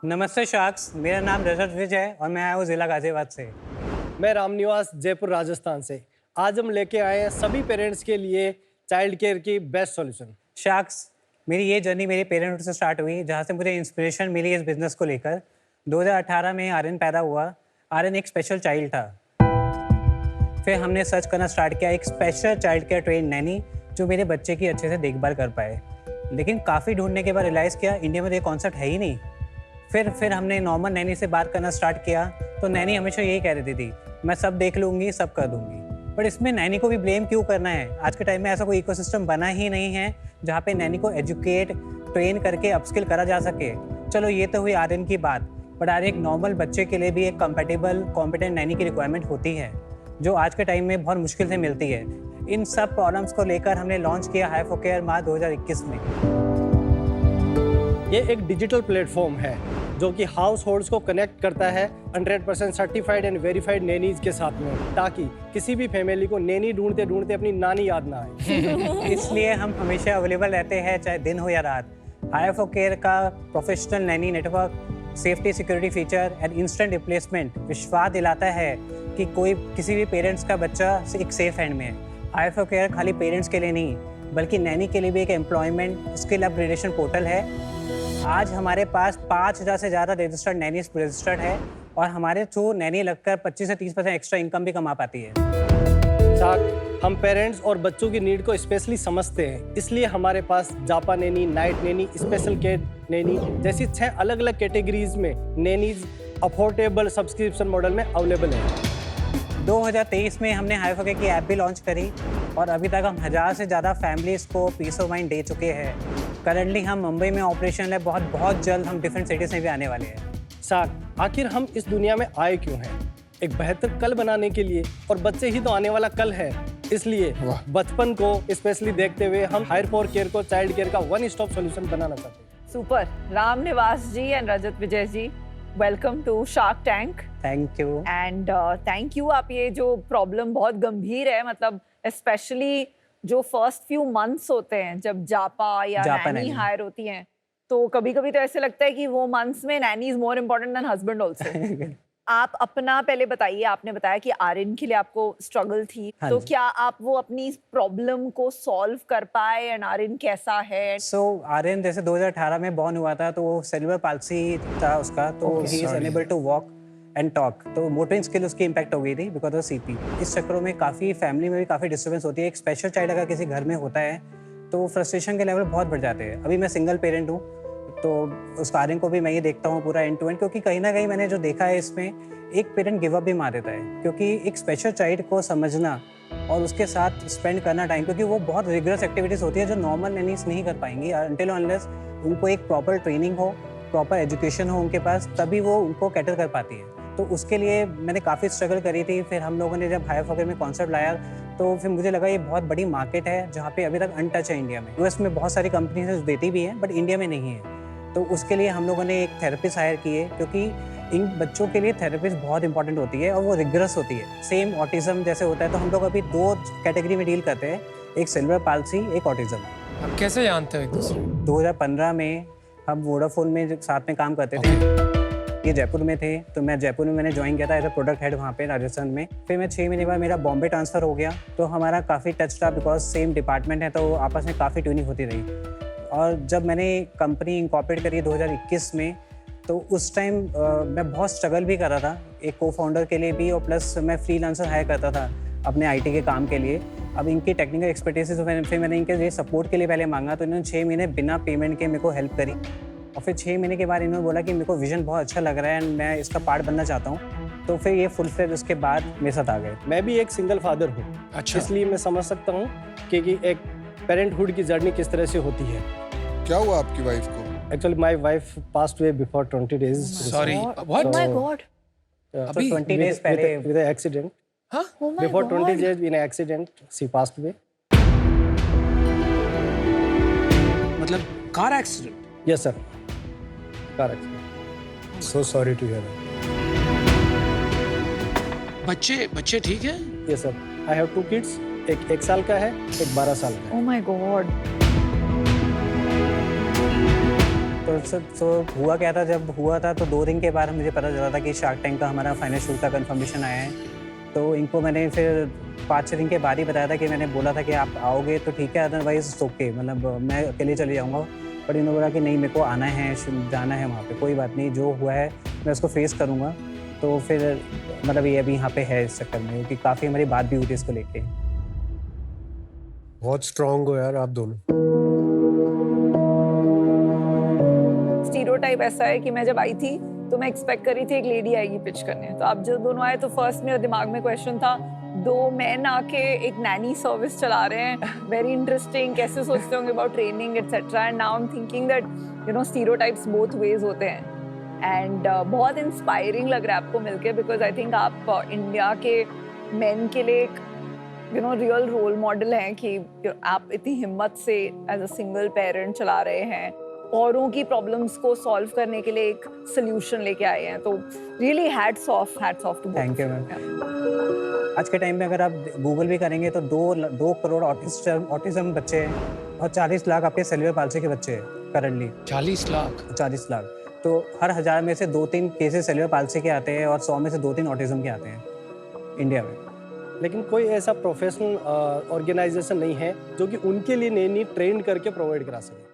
नमस्ते शार्क्स, मेरा नाम रजत विजय है और मैं आया हूँ ज़िला गाज़ियाबाद से। मैं रामनिवास जयपुर राजस्थान से। आज हम लेके आए हैं सभी पेरेंट्स के लिए चाइल्ड केयर की बेस्ट सॉल्यूशन। शार्क्स, मेरी ये जर्नी मेरे पेरेंटहुड से स्टार्ट हुई, जहाँ से मुझे इंस्पिरेशन मिली इस बिज़नेस को लेकर। 2018 में आर्यन पैदा हुआ। आर्यन एक स्पेशल चाइल्ड था। फिर हमने सर्च करना स्टार्ट किया एक special child care train Naini जो मेरे बच्चे की अच्छे से देखभाल कर पाए। लेकिन काफ़ी ढूंढने के बाद रियलाइज़ किया इंडिया में तो ये कॉन्सेप्ट है ही नहीं। फिर हमने नॉर्मल नैनी से बात करना स्टार्ट किया तो नैनी हमेशा यही कह रही थी, मैं सब देख लूँगी, सब कर दूँगी। बट इसमें नैनी को भी ब्लेम क्यों करना है? आज के टाइम में ऐसा कोई इकोसिस्टम बना ही नहीं है जहाँ पे नैनी को एजुकेट, ट्रेन करके अपस्किल करा जा सके। चलो ये तो हुई आर्यन की बात, बट आज एक नॉर्मल बच्चे के लिए भी एक कंपेटेबल कॉम्पिटेंट नैनी की रिक्वायरमेंट होती है जो आज के टाइम में बहुत मुश्किल से मिलती है। इन सब प्रॉब्लम्स को लेकर हमने लॉन्च किया हाई4केयर मार्च 2021 में। ये एक डिजिटल प्लेटफॉर्म है जो कि हाउस होल्ड्स को कनेक्ट करता है 100% सर्टिफाइड एंड वेरीफाइड नैनीज के साथ में, ताकि किसी भी फैमिली को नैनी ढूंढते ढूंढते अपनी नानी याद ना आए। इसलिए हम हमेशा अवेलेबल रहते हैं, चाहे दिन हो या रात। हाई4केयर का professional Naini network, safety security feature and instant replacement विश्वास दिलाता है कि कोई किसी भी पेरेंट्स का बच्चा एक सेफ हैंड में है। हाई4केयर खाली पेरेंट्स के लिए नहीं बल्कि नैनी के लिए भी एक एम्प्लॉयमेंट स्किल अपग्रेडेशन पोर्टल है। आज हमारे पास 5000 से ज़्यादा रजिस्टर्ड नैनीज रजिस्टर्ड है और हमारे थ्रू नैनी लगकर 25 से 30% एक्स्ट्रा इनकम भी कमा पाती है। साथ हम पेरेंट्स और बच्चों की नीड को स्पेशली समझते हैं, इसलिए हमारे पास japa nanny, night nanny, special care nanny जैसी 6 अलग अलग कैटेगरीज में नैनीज अफोर्डेबल सब्सक्रिप्शन मॉडल में अवेलेबल है। 2023 में हमने हाई4केयर की ऐप भी लॉन्च करी और अभी तक हम 1000 से ज़्यादा फैमिलीज़ को पीस ऑफ माइंड दे चुके हैं। करंटली हम मुंबई में ऑपरेशन है, बहुत जल्द हम डिफरेंट सिटीज़ में भी आने वाले हैं। साथ आखिर हम इस दुनिया में आए क्यों हैं? एक बेहतर कल बनाने के लिए, और बच्चे ही तो आने वाला कल है। इसलिए बचपन को स्पेशली देखते हुए हम हाई4केयर को चाइल्ड केयर का वन स्टॉप सॉल्यूशन बनाना चाहते हैं। Super. Ramniwas ji and Rajat Vijay ji, welcome to Shark Tank. Thank you. And thank you. आप ये जो प्रॉब्लम बहुत गंभीर है, मतलब स्पेशली जो फर्स्ट फ्यू मंथ्स होते हैं जब जापा या नैनी हायर होती हैं, तो कभी कभी तो ऐसे लगता है कि वो मंथ्स में Naini is more important then husband also. आप अपना पहले बताइए। आपने बताया कि आर्यन के लिए आपको स्ट्रगल थी, तो क्या आप वो अपनी प्रॉब्लम को सॉल्व कर पाए? एंड आर्यन कैसा है? आर्यन जैसे 2018 में बॉर्न हुआ था तो वो सेरेब्रल पाल्सी था उसका, तो he is unable to walk and talk, तो मोटरिंग स्किल उसकी इम्पैक्ट हो गई थी बिकॉज ऑफ सीपी। इस चक्करों में काफ़ी फैमिली में भी काफ़ी डिस्टर्बेंस होती है। एक स्पेशल चाइल्ड अगर किसी घर में होता है तो फ्रस्ट्रेशन के लेवल बहुत बढ़ जाते हैं। अभी मैं सिंगल पेरेंट हूँ तो उस आर्यन को भी मैं ये देखता हूँ पूरा एंड टू एंड, क्योंकि कहीं ना कहीं मैंने जो देखा है इसमें एक पेरेंट गिव अप भी मार देता है, क्योंकि एक स्पेशल चाइल्ड को समझना और उसके साथ स्पेंड करना टाइम, क्योंकि वो बहुत रिगरस एक्टिविटीज़ होती है जो नॉर्मल नैनीज नहीं कर पाएंगी अनटिल अनलेस उनको एक प्रॉपर ट्रेनिंग हो, प्रॉपर एजुकेशन हो उनके पास, तभी वो उनको कैटर कर पाती है। तो उसके लिए मैंने काफ़ी स्ट्रगल करी थी। फिर हम लोगों ने जब हाई4केयर में कॉन्सेप्ट लाया तो फिर मुझे लगा ये बहुत बड़ी मार्केट है जहाँ पे अभी तक अनटच है इंडिया में। यूएस में बहुत सारी कंपनीज देती भी हैं बट इंडिया में नहीं है। तो उसके लिए हम लोगों ने एक थेरेपिस्ट हायर किए, क्योंकि इन बच्चों के लिए थेरेपिस्ट बहुत इंपॉर्टेंट होती है और वो रिगरस होती है। सेम ऑटिज्म जैसे होता है, तो हम लोग अभी 2 कैटेगरी में डील करते हैं, एक सेरेब्रल पाल्सी, एक ऑटिज्म। आप कैसे जानते हो एक दूसरे? 2015 में हम वोडाफोन में साथ में काम करते थे। ये जयपुर में थे, तो मैं जयपुर में मैंने ज्वाइन किया था एज अ प्रोडक्ट हेड वहाँ पे राजस्थान में। फिर मैं 6 महीने बाद मेरा बॉम्बे ट्रांसफ़र हो गया, तो हमारा काफ़ी टच था बिकॉज सेम डिपार्टमेंट है, तो आपस में काफ़ी ट्यूनिंग होती रही। और जब मैंने कंपनी इंकॉर्पोरेट करी 2021 में, तो उस टाइम मैं बहुत स्ट्रगल भी कर रहा था एक को फाउंडर के लिए भी, और प्लस मैं फ्रीलांसर हायर करता था अपने आईटी के काम के लिए। अब इनकी टेक्निकल एक्सपर्टीज फिर मैंने इनके सपोर्ट के लिए पहले मांगा, तो इन्होंने 6 महीने बिना पेमेंट के मेरे को हेल्प करी। और फिर 6 महीने के बाद इन्होंने बोला कि मेरे को विजन बहुत अच्छा लग रहा है एंड मैं इसका पार्ट बनना चाहता हूँ, तो फिर ये फुल फ्लेज उसके बाद मेरे साथ आ गए। मैं भी एक सिंगल फादर हूँ। अच्छा। इसलिए मैं समझ सकता हूँ कि एक पेरेंटहुड की जर्नी किस तरह से होती है। क्या हुआ आपकी वाइफ को? Actually, my wife passed away before 20 days. Sorry, Oh what? my God. तो 20 डेज पहले with an accident. हाँ? Oh my Before God. 20 days in an accident, she passed away. मतलब car accident? Yes, sir. Car accident. So sorry to hear that. बच्चे ठीक है? Yes, sir. I have 2 kids. एक 1 साल का है, एक 12 साल का है। Oh my God. तो हुआ क्या था, जब हुआ था तो 2 दिन के बाद मुझे पता चला था कि शार्क टैंक का हमारा फाइनल शो का कंफर्मेशन आया है। तो इनको मैंने फिर 5-6 दिन के बाद ही बताया था कि मैंने बोला था कि आप आओगे तो ठीक है, अदरवाइज ओके, मतलब मैं अकेले चले जाऊँगा। पर इन्होंने बोला कि नहीं, मेरे को आना है, जाना है वहाँ पे, कोई बात नहीं, जो हुआ है मैं उसको फेस करूँगा। तो फिर मतलब ये अभी यहाँ पे है इस चक्कर में, क्योंकि काफ़ी हमारी बात भी हुई थी इसको लेके। बहुत स्ट्रांग हो यार आप दोनों। स्टीरियोटाइप ऐसा है कि मैं जब आई थी तो मैं एक्सपेक्ट कर रही थी एक लेडी आएगी पिच करने, तो आप जब दोनों आए तो फर्स्ट मेरे दिमाग में क्वेश्चन था, 2 मेन आके एक नैनी सर्विस चला रहे हैं, वेरी इंटरेस्टिंग, कैसे सोचते होंगे about training etcetera. And now I am thinking that you know stereotypes both ways होते हैं। एंड बहुत इंस्पायरिंग लग रहा है आपको मिलके, बिकॉज आई थिंक आप इंडिया के मेन के लिए एक you know real role model हैं कि आप इतनी हिम्मत से एज अ सिंगल पेरेंट चला रहे हैं, औरों की प्रॉब्लम्स को सॉल्व करने के लिए एक सोल्यूशन लेके आए हैं। तो really hats off to thank you ma'am. आज के टाइम में अगर आप गूगल भी करेंगे तो 2 करोड़ ऑटिज्म बच्चे हैं और 40 लाख आपके सेल्युलर पाल्सी के बच्चे हैं करंटली। 40 लाख? 40 लाख। तो हर 1000 में से 2-3 केसेस सेल्युलर पाल्सी के आते हैं और 100 में से 2-3 ऑटिज्म के आते हैं इंडिया में। लेकिन कोई ऐसा प्रोफेशनल ऑर्गेनाइजेशन नहीं है जो कि उनके लिए नैनी ट्रेन करके प्रोवाइड करा सके।